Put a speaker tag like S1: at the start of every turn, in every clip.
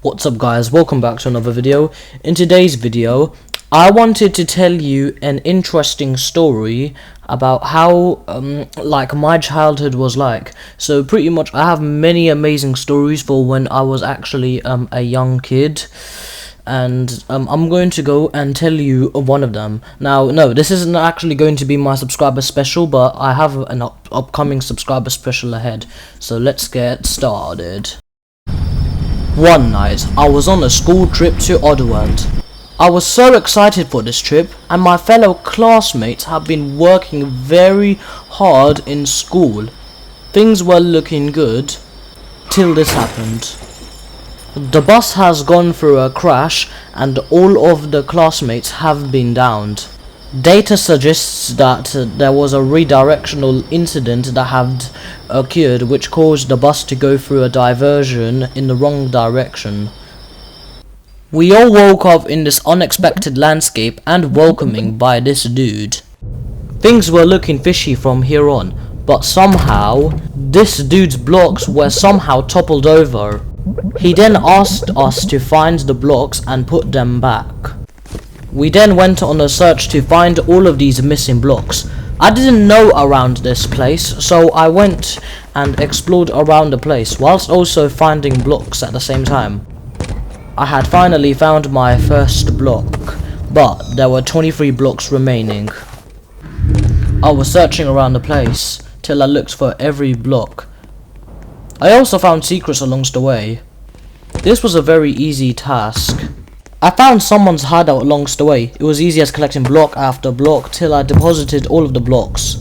S1: What's up guys, welcome back to another video. In today's video, I wanted to tell you an interesting story about how my childhood was like. So pretty much I have many amazing stories for when I was actually a young kid. And I'm going to go and tell you one of them. Now, no, this isn't actually going to be my subscriber special, but I have an upcoming subscriber special ahead. So let's get started. One night, I was on a school trip to Otherworld. I was so excited for this trip, and my fellow classmates have been working very hard in school. Things were looking good, till this happened. The bus has gone through a crash, and all of the classmates have been downed. Data suggests that there was a redirectional incident that had occurred which caused the bus to go through a diversion in the wrong direction. We all woke up in this unexpected landscape and welcoming by this dude. Things were looking fishy from here on, but somehow, this dude's blocks were somehow toppled over. He then asked us to find the blocks and put them back. We then went on a search to find all of these missing blocks. I didn't know around this place, so I went and explored around the place, whilst also finding blocks at the same time. I had finally found my first block, but there were 23 blocks remaining. I was searching around the place, till I looked for every block. I also found secrets along the way. This was a very easy task. I found someone's hideout along the way. It was easy as collecting block after block till I deposited all of the blocks.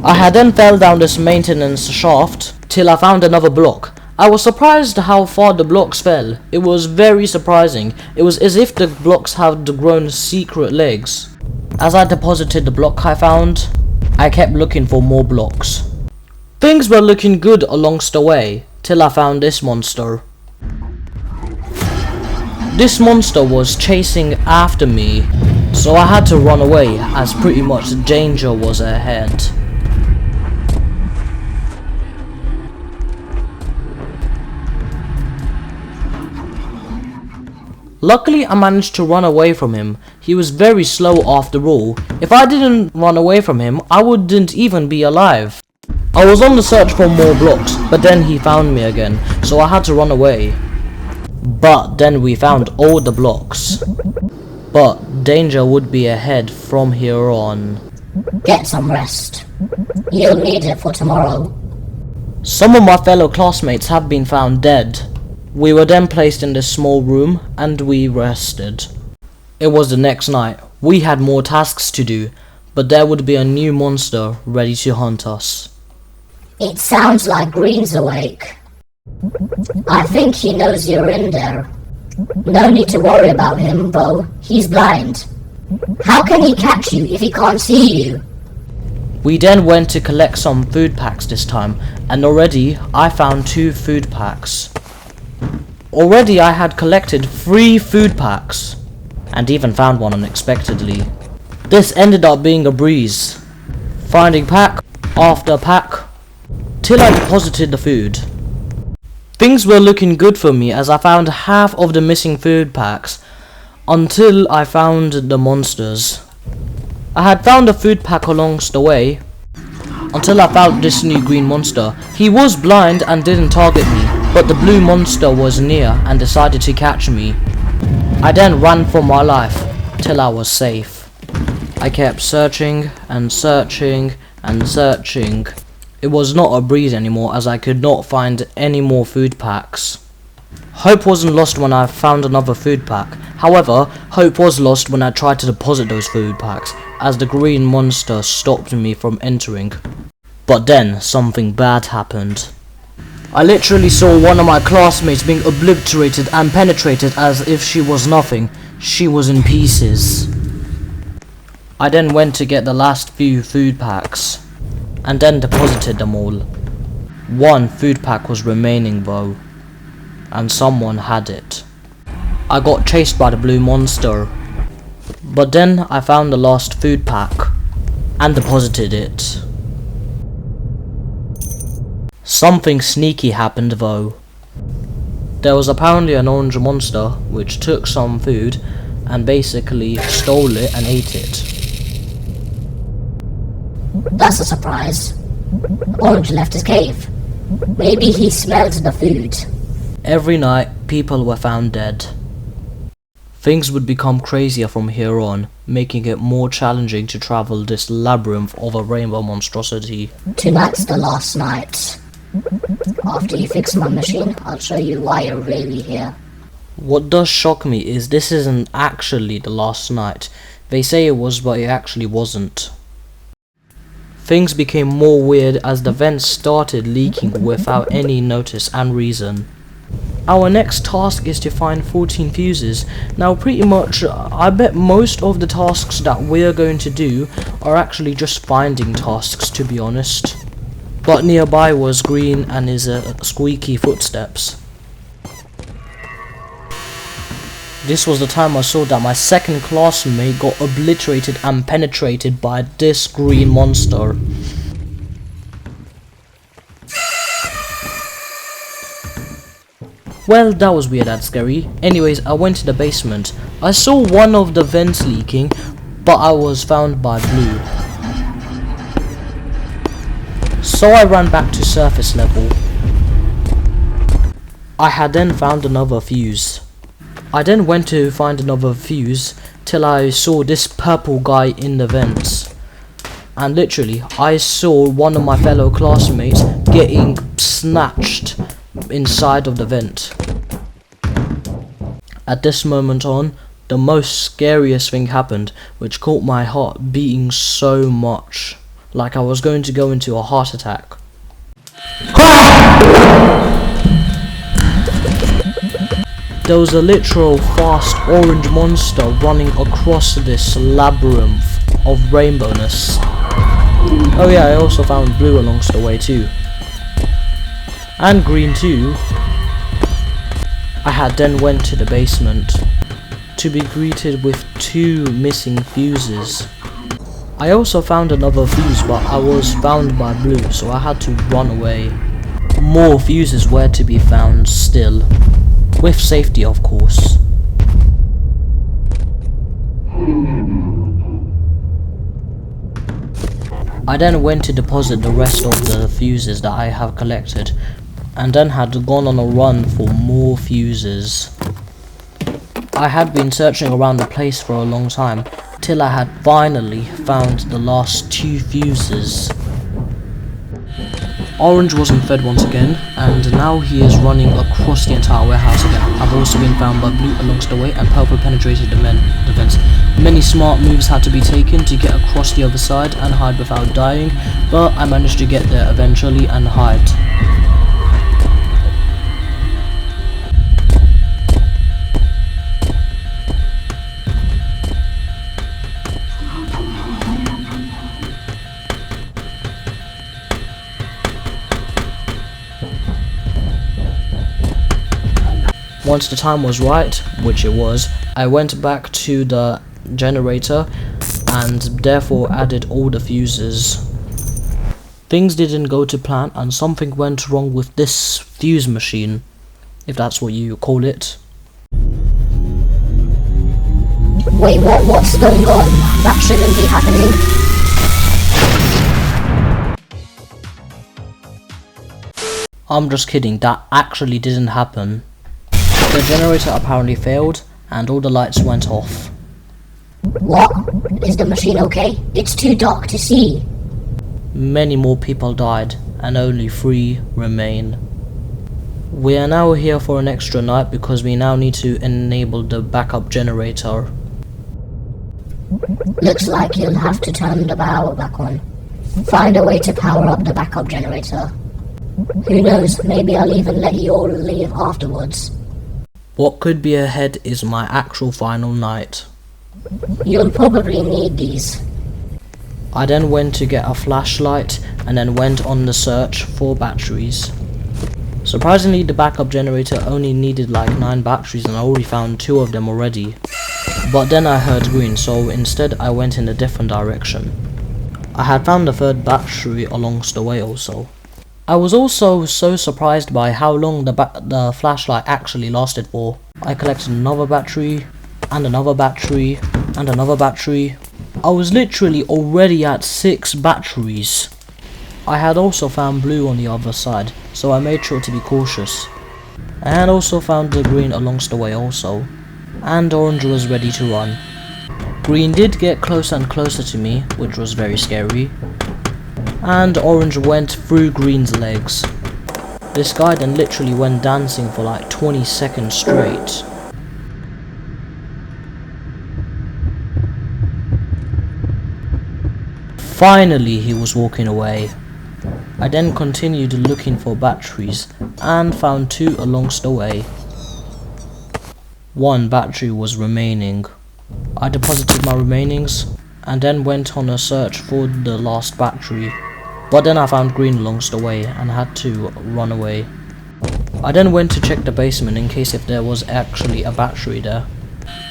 S1: I had then fell down this maintenance shaft till I found another block. I was surprised how far the blocks fell. It was very surprising. It was as if the blocks had grown secret legs. As I deposited the block I found, I kept looking for more blocks. Things were looking good along the way till I found this monster. This monster was chasing after me, so I had to run away as pretty much danger was ahead. Luckily I managed to run away from him. He was very slow after all. If I didn't run away from him, I wouldn't even be alive. I was on the search for more blocks, but then he found me again, so I had to run away. But then we found all the blocks. But danger would be ahead from here on.
S2: Get some rest. You'll need it for tomorrow.
S1: Some of my fellow classmates have been found dead. We were then placed in this small room and we rested. It was the next night. We had more tasks to do, but there would be a new monster ready to hunt us.
S2: It sounds like Green's awake. I think he knows you're in there. No need to worry about him, though. He's blind. How can he catch you if he can't see you?
S1: We then went to collect some food packs this time, and already I found 2 food packs. Already I had collected 3 food packs, and even found one unexpectedly. This ended up being a breeze, finding pack after pack, till I deposited the food. Things were looking good for me as I found half of the missing food packs, until I found the monsters. I had found a food pack along the way, until I found this new green monster. He was blind and didn't target me, but the blue monster was near and decided to catch me. I then ran for my life, till I was safe. I kept searching and searching and searching. It was not a breeze anymore as I could not find any more food packs. Hope wasn't lost when I found another food pack. However, hope was lost when I tried to deposit those food packs, as the green monster stopped me from entering. But then, something bad happened. I literally saw one of my classmates being obliterated and penetrated as if she was nothing. She was in pieces. I then went to get the last few food packs, and then deposited them all. 1 food pack was remaining though, and someone had it. I got chased by the blue monster, but then I found the last food pack, and deposited it. Something sneaky happened though. There was apparently an orange monster which took some food and basically stole it and ate it.
S2: That's a surprise. Orange left his cave. Maybe he smelled the food.
S1: Every night, people were found dead. Things would become crazier from here on, making it more challenging to travel this labyrinth of a rainbow monstrosity.
S2: Tonight's the last night. After you fix my machine, I'll show you why you're really here.
S1: What does shock me is this isn't actually the last night. They say it was, but it actually wasn't. Things became more weird as the vents started leaking without any notice and reason. Our next task is to find 14 fuses. Now pretty much, I bet most of the tasks that we're going to do are actually just finding tasks, to be honest. But nearby was green and his squeaky footsteps. This was the time I saw that my second classmate got obliterated and penetrated by this green monster. Well, that was weird and scary. Anyways, I went to the basement. I saw one of the vents leaking, but I was found by Blue. So I ran back to surface level. I had then found another fuse. I then went to find another fuse till I saw this purple guy in the vents. And literally, I saw one of my fellow classmates getting snatched inside of the vent. At this moment on, the most scariest thing happened, which caught my heart beating so much, like I was going to go into a heart attack. There was a literal fast orange monster running across this labyrinth of rainbowness. Oh yeah, I also found blue along the way too. And green too. I had then went to the basement to be greeted with 2 missing fuses. I also found another fuse, but I was found by blue, so I had to run away. More fuses were to be found still. With safety, of course. I then went to deposit the rest of the fuses that I have collected, and then had gone on a run for more fuses. I had been searching around the place for a long time, till I had finally found the last 2 fuses. Orange wasn't fed once again, and now he is running across the entire warehouse again. I've also been found by blue along the way, and purple penetrated the vents. Many smart moves had to be taken to get across the other side and hide without dying, but I managed to get there eventually and hide. Once the time was right, which it was, I went back to the generator and therefore added all the fuses. Things didn't go to plan and something went wrong with this fuse machine, if that's what you call it.
S2: Wait, what's going on? That shouldn't be happening.
S1: I'm just kidding, that actually didn't happen. The generator apparently failed, and all the lights went off.
S2: What? Is the machine okay? It's too dark to see.
S1: Many more people died, and only 3 remain. We are now here for an extra night because we now need to enable the backup generator.
S2: Looks like you'll have to turn the power back on. Find a way to power up the backup generator. Who knows, maybe I'll even let you all leave afterwards.
S1: What could be ahead is my actual final night.
S2: You'll probably need these.
S1: I then went to get a flashlight and then went on the search for batteries. Surprisingly, the backup generator only needed like 9 batteries and I already found 2 of them already. But then I heard green, so instead I went in a different direction. I had found the 3rd battery along the way also. I was also so surprised by how long the flashlight actually lasted for. I collected another battery, and another battery, and another battery. I was literally already at 6 batteries. I had also found blue on the other side, so I made sure to be cautious. And also found the green along the way also. And orange was ready to run. Green did get closer and closer to me, which was very scary. And orange went through green's legs. This guy then literally went dancing for like 20 seconds straight. Finally he was walking away. I then continued looking for batteries and found 2 along the way. 1 battery was remaining. I deposited my remainings and then went on a search for the last battery. But then I found green along the way and had to run away. I then went to check the basement in case if there was actually a battery there.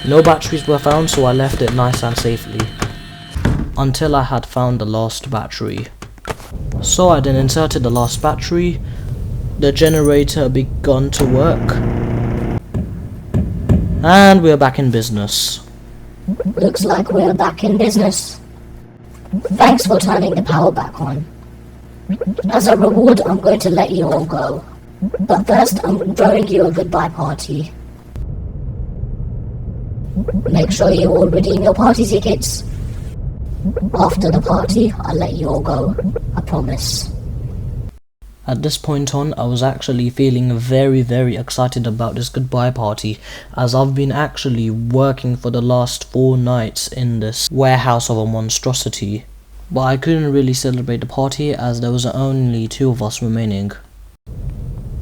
S1: No batteries were found, so I left it nice and safely. Until I had found the last battery. So I then inserted the last battery. The generator begun to work. And we're back in business.
S2: Looks like we're back in business. Thanks for turning the power back on. As a reward, I'm going to let you all go. But first, I'm throwing you a goodbye party. Make sure you all redeem your party tickets. After the party, I'll let you all go. I promise.
S1: At this point on, I was actually feeling very excited about this goodbye party, as I've been actually working for the last 4 nights in this warehouse of a monstrosity. But I couldn't really celebrate the party as there was only 2 of us remaining.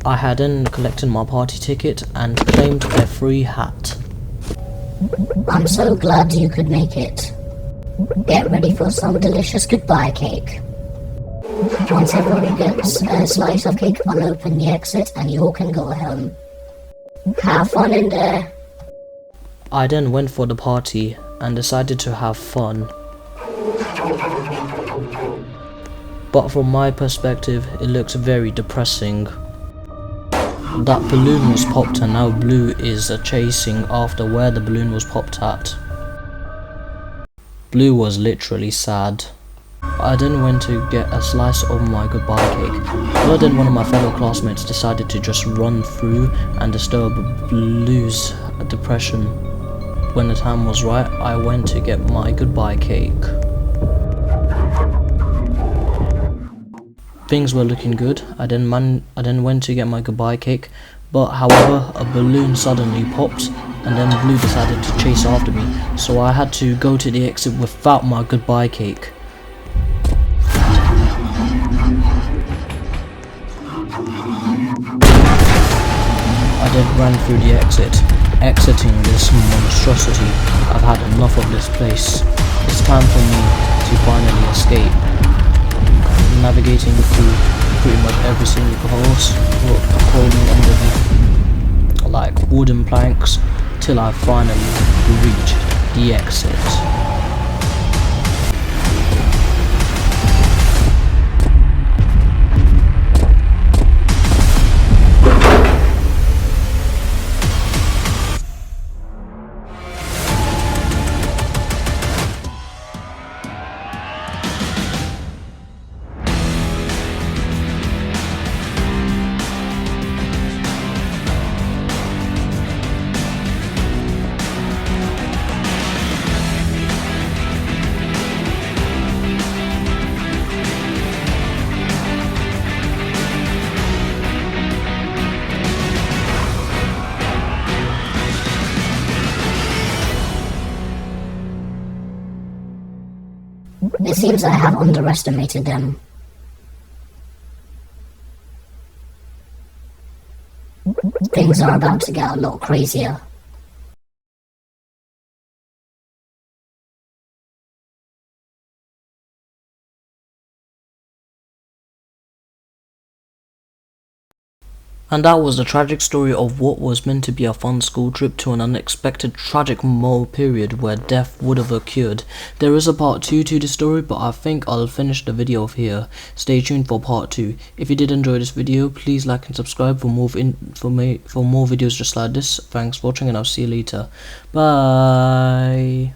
S1: I had then collected my party ticket and claimed a free hat.
S2: I'm so glad you could make it. Get ready for some delicious goodbye cake. Once everyone gets a slice of cake, I'll open the exit and you all can go home. Have fun in there.
S1: I then went for the party and decided to have fun. But from my perspective, it looks very depressing. That balloon was popped and now Blue is chasing after where the balloon was popped at. Blue was literally sad. I then went to get a slice of my goodbye cake, but then one of my fellow classmates decided to just run through and disturb Blue's depression. When the time was right, I went to get my goodbye cake. Things were looking good. I then went to get my goodbye cake, but however a balloon suddenly popped and then Blue decided to chase after me, so I had to go to the exit without my goodbye cake. I then ran through the exit, exiting this monstrosity. I've had enough of this place. It's time for me to finally escape. Navigating through pretty much every single house, crawling under like wooden planks, till I finally reached the exit.
S2: It seems I have underestimated them. Things are about to get a lot crazier.
S1: And that was the tragic story of what was meant to be a fun school trip to an unexpected tragic period where death would have occurred. There is a part 2 to the story, but I think I'll finish the video off here. Stay tuned for part 2. If you did enjoy this video, please like and subscribe for more videos just like this. Thanks for watching, and I'll see you later. Bye.